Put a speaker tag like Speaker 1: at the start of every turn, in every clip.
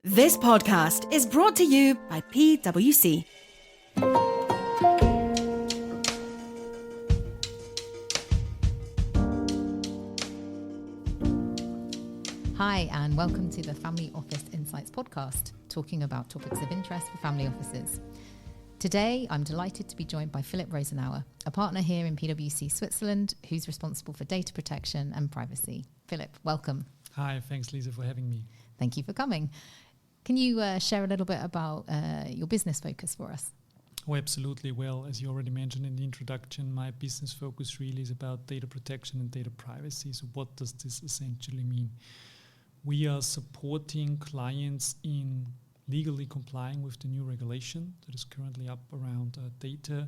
Speaker 1: This podcast is brought to you by PwC.
Speaker 2: Hi, and welcome to the Family Office Insights podcast, talking about topics of interest for family offices. Today, I'm delighted to be joined by Philipp Rosenauer, a partner here in PwC Switzerland, who's responsible for data protection and privacy. Philipp, welcome.
Speaker 3: Hi, thanks Lisa for having me.
Speaker 2: Thank you for coming. Can you share a little bit about your business focus for us?
Speaker 3: Oh, absolutely. Well, as you already mentioned in the introduction, my business focus really is about data protection and data privacy. So what does this essentially mean? We are supporting clients in legally complying with the new regulation that is currently up around data,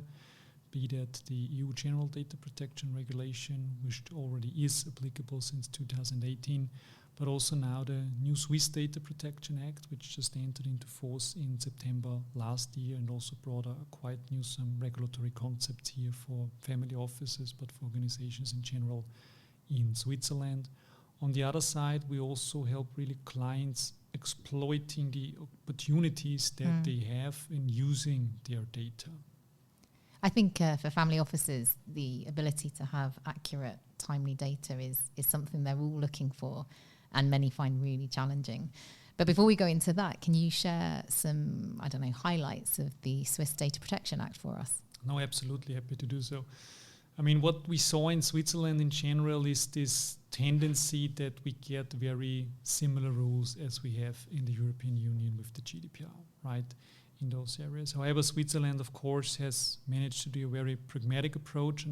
Speaker 3: be that the EU General Data Protection Regulation, which already is applicable since 2018, but also now the new Swiss Data Protection Act, which just entered into force in September last year and also brought a quite new some regulatory concepts here for family offices, but for organizations in general in Switzerland. On the other side, we also help really clients exploiting the opportunities that they have in using their data.
Speaker 2: I think for family offices, the ability to have accurate, timely data is something they're all looking for and many find really challenging. But before we go into that, can you share some, highlights of the Swiss Data Protection Act for us?
Speaker 3: No, absolutely happy to do so. I mean, what we saw in Switzerland in general is this tendency that we get very similar rules as we have in the European Union with the GDPR, right, in those areas. However, Switzerland, of course, has managed to do a very pragmatic approach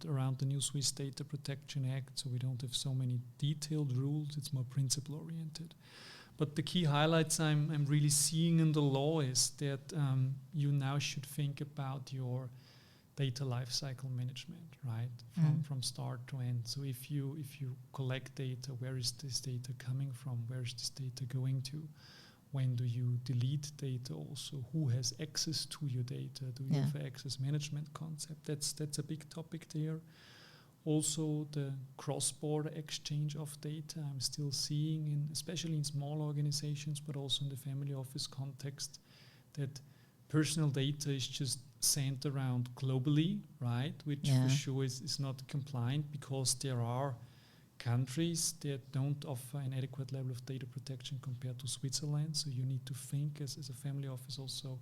Speaker 3: around the new Swiss Data Protection Act, so we don't have so many detailed rules, it's more principle-oriented. But the key highlights I'm really seeing in the law is that you now should think about your data lifecycle management, right, from start to end. So if you collect data, where is this data coming from? Where is this data going to? When do you delete data also? Who has access to your data? Do you have an access management concept? That's a big topic there. Also, the cross-border exchange of data I'm still seeing, especially in small organizations, but also in the family office context, that personal data is just sent around globally, right? Which for sure is not compliant because there are countries that don't offer an adequate level of data protection compared to Switzerland. So you need to think as a family office also,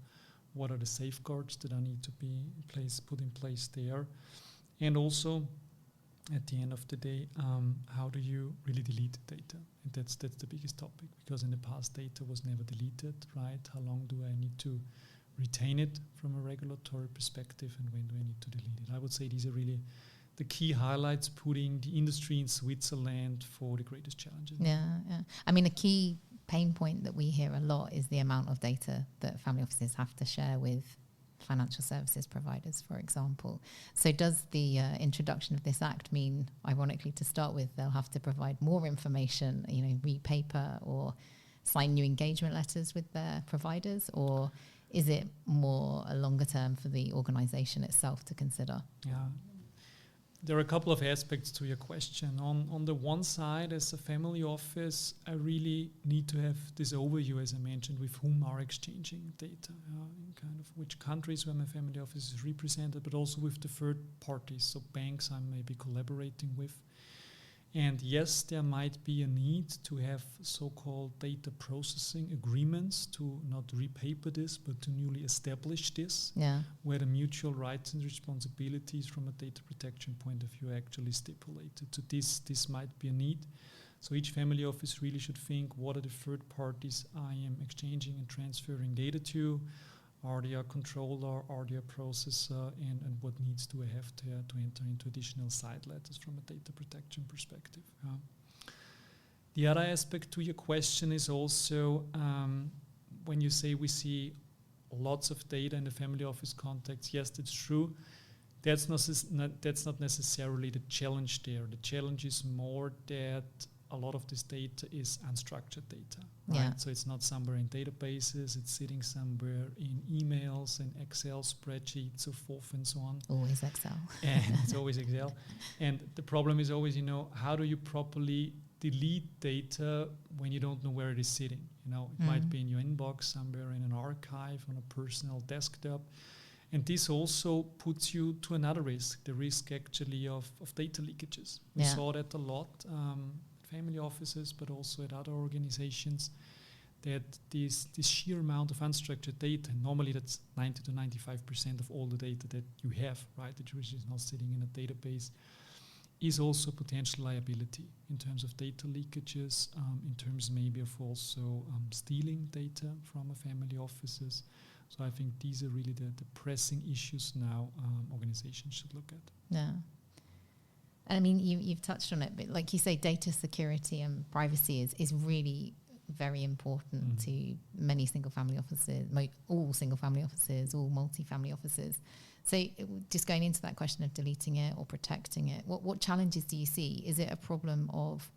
Speaker 3: what are the safeguards that need to be put in place there? And also, at the end of the day, how do you really delete the data? And that's the biggest topic, because in the past data was never deleted, right? How long do I need to retain it from a regulatory perspective, and when do I need to delete it? I would say these are really the key highlights, putting the industry in Switzerland for the greatest challenges.
Speaker 2: Yeah. I mean, a key pain point that we hear a lot is the amount of data that family offices have to share with financial services providers, for example. So does the introduction of this act mean, ironically to start with, they'll have to provide more information, read paper or sign new engagement letters with their providers, or is it more a longer term for the organization itself to consider?
Speaker 3: Yeah. There are a couple of aspects to your question. On the one side, as a family office, I really need to have this overview, as I mentioned, with whom are exchanging data, in kind of which countries where my family office is represented, but also with the third parties, so banks I'm maybe collaborating with. And yes, there might be a need to have so-called data processing agreements to not repaper this, but to newly establish this, where the mutual rights and responsibilities from a data protection point of view are actually stipulated. So this might be a need. So each family office really should think, what are the third parties I am exchanging and transferring data to? Are they a controller, are they a processor, and what needs do I have to enter into additional side letters from a data protection perspective? The other aspect to your question is also when you say we see lots of data in the family office context, yes, that's true. That's not necessarily the challenge there. The challenge is more that a lot of this data is unstructured data, right?
Speaker 2: Yeah.
Speaker 3: So it's not somewhere in databases, it's sitting somewhere in emails and Excel spreadsheets, so forth and so on.
Speaker 2: Always Excel.
Speaker 3: And it's always Excel. And the problem is always, how do you properly delete data when you don't know where it is sitting? It might be in your inbox, somewhere in an archive, on a personal desktop. And this also puts you to another risk, the risk actually of data leakages. We saw that a lot at family offices, but also at other organizations, that this sheer amount of unstructured data, normally that's 90 to 95% of all the data that you have, right, which is not sitting in a database, is also potential liability in terms of data leakages, in terms maybe of also stealing data from a family offices. So I think these are really the pressing issues now organizations should look at.
Speaker 2: Yeah. And I mean, you've touched on it, but like you say, data security and privacy is really very important to many single family offices, all single family offices, all multi-family offices. So just going into that question of deleting it or protecting it, what challenges do you see? Is it a problem of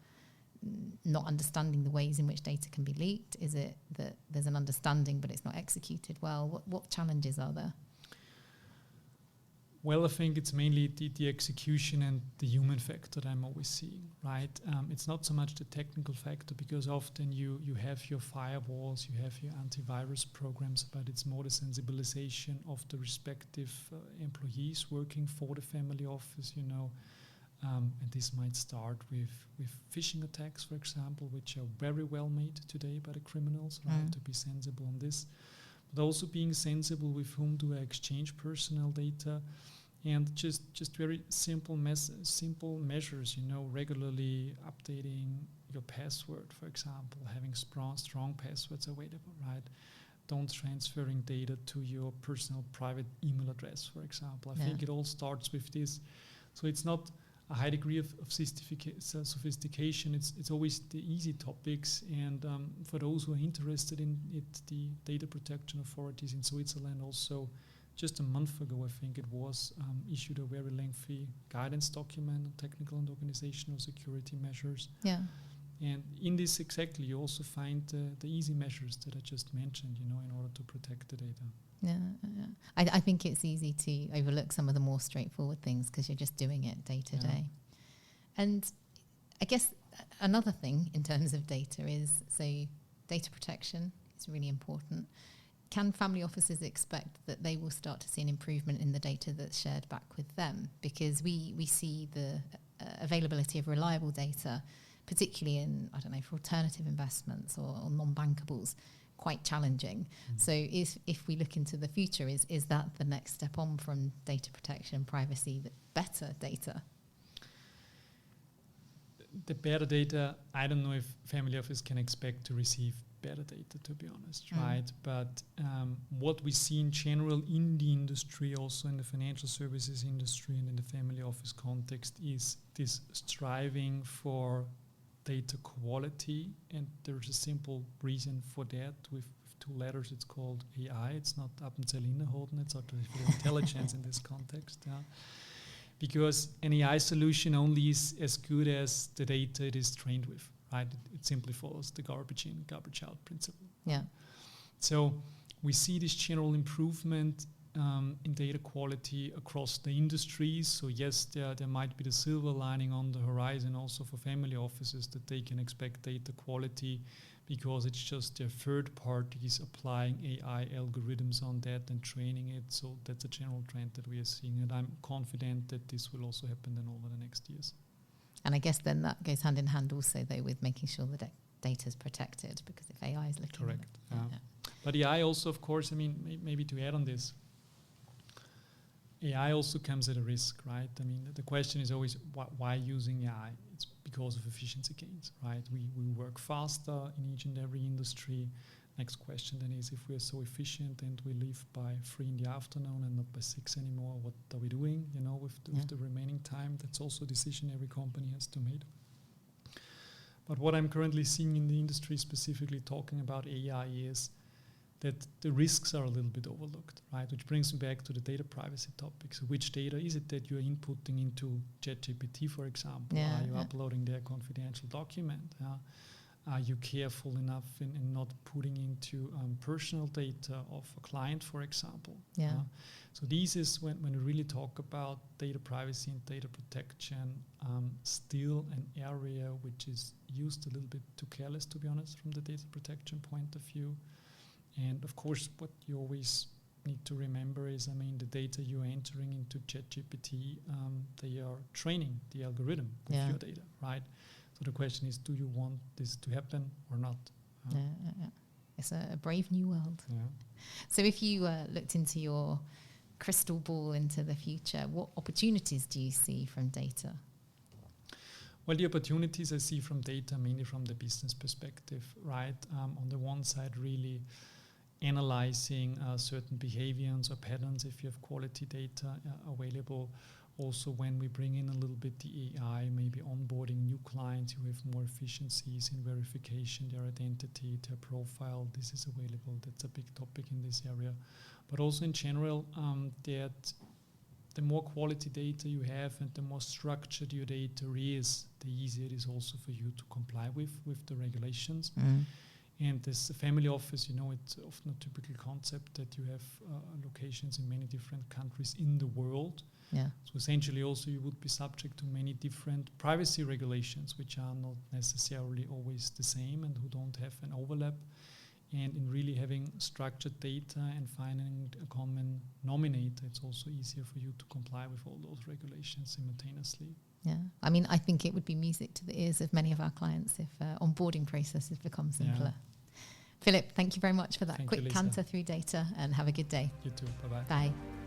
Speaker 2: not understanding the ways in which data can be leaked? Is it that there's an understanding but it's not executed well? What challenges are there?
Speaker 3: Well, I think it's mainly the execution and the human factor that I'm always seeing, right? It's not so much the technical factor, because often you have your firewalls, you have your antivirus programs, but it's more the sensibilization of the respective employees working for the family office, and this might start with phishing attacks, for example, which are very well made today by the criminals, right? To be sensible on this. But also being sensible with whom do I exchange personal data, and just very simple measures, regularly updating your password, for example, having strong passwords available, right? Don't transferring data to your personal private email address, for example. I think it all starts with this. So it's not a high degree of sophistication. It's always the easy topics, and for those who are interested in it, the data protection authorities in Switzerland also just a month ago, I think it was, issued a very lengthy guidance document on technical and organizational security measures. Yeah. And in this exactly, you also find the easy measures that I just mentioned, in order to protect the data.
Speaker 2: Yeah. I think it's easy to overlook some of the more straightforward things because you're just doing it day to day. And I guess another thing in terms of data is, so data protection is really important. Can family offices expect that they will start to see an improvement in the data that's shared back with them? Because we see the availability of reliable data, particularly in, for alternative investments or non-bankables, quite challenging. So if we look into the future, is that the next step on from data protection, privacy, better data?
Speaker 3: The better data, I don't know if family office can expect to receive better data, to be honest, right? But what we see in general in the industry, also in the financial services industry and in the family office context, is this striving for data quality, and there's a simple reason for that. With two letters, it's called AI. It's not Appenzell Innerrhoden, it's artificial intelligence in this context. Because an AI solution only is as good as the data it is trained with, right? It simply follows the garbage in, garbage out principle. Yeah. So we see this general improvement in data quality across the industries. So yes, there might be the silver lining on the horizon also for family offices, that they can expect data quality because it's just their third parties applying AI algorithms on that and training it. So that's a general trend that we are seeing, and I'm confident that this will also happen then over the next years.
Speaker 2: And I guess then that goes hand in hand also, though, with making sure the data is protected, because if AI is looking
Speaker 3: correct. But AI also, of course, maybe to add on this, AI also comes at a risk, right? The question is always why using AI? It's because of efficiency gains, right? We work faster in each and every industry. Next question then is, if we are so efficient and we leave by 3 PM and not by 6 anymore, what are we doing, with the remaining time? That's also a decision every company has to make. But what I'm currently seeing in the industry, specifically talking about AI, is that the risks are a little bit overlooked, right? Which brings me back to the data privacy topic. So which data is it that you're inputting into ChatGPT, for example? Are you uploading their confidential document? Are you careful enough in not putting into personal data of a client, for example?
Speaker 2: Yeah.
Speaker 3: So this is when we really talk about data privacy and data protection, still an area which is used a little bit too careless, to be honest, from the data protection point of view. And of course, what you always need to remember is, the data you're entering into ChatGPT, they are training the algorithm with your data, right? So the question is, do you want this to happen or not?
Speaker 2: It's a brave new world.
Speaker 3: Yeah.
Speaker 2: So if you looked into your crystal ball into the future, what opportunities do you see from data?
Speaker 3: Well, the opportunities I see from data, mainly from the business perspective, right? On the one side, really analyzing certain behaviors or patterns if you have quality data available. Also, when we bring in a little bit the AI, maybe onboarding new clients who have more efficiencies in verification, their identity, their profile, this is available. That's a big topic in this area. But also in general, that the more quality data you have and the more structured your data is, the easier it is also for you to comply with the regulations. And this family office, it's often a typical concept that you have locations in many different countries in the world.
Speaker 2: Yeah.
Speaker 3: So essentially also you would be subject to many different privacy regulations, which are not necessarily always the same and who don't have an overlap. And in really having structured data and finding a common denominator, it's also easier for you to comply with all those regulations simultaneously.
Speaker 2: Yeah, I think it would be music to the ears of many of our clients if onboarding processes become simpler. Philipp, thank you very much for that quick canter through data, and have a good day.
Speaker 3: You too. Bye-bye.
Speaker 2: Bye.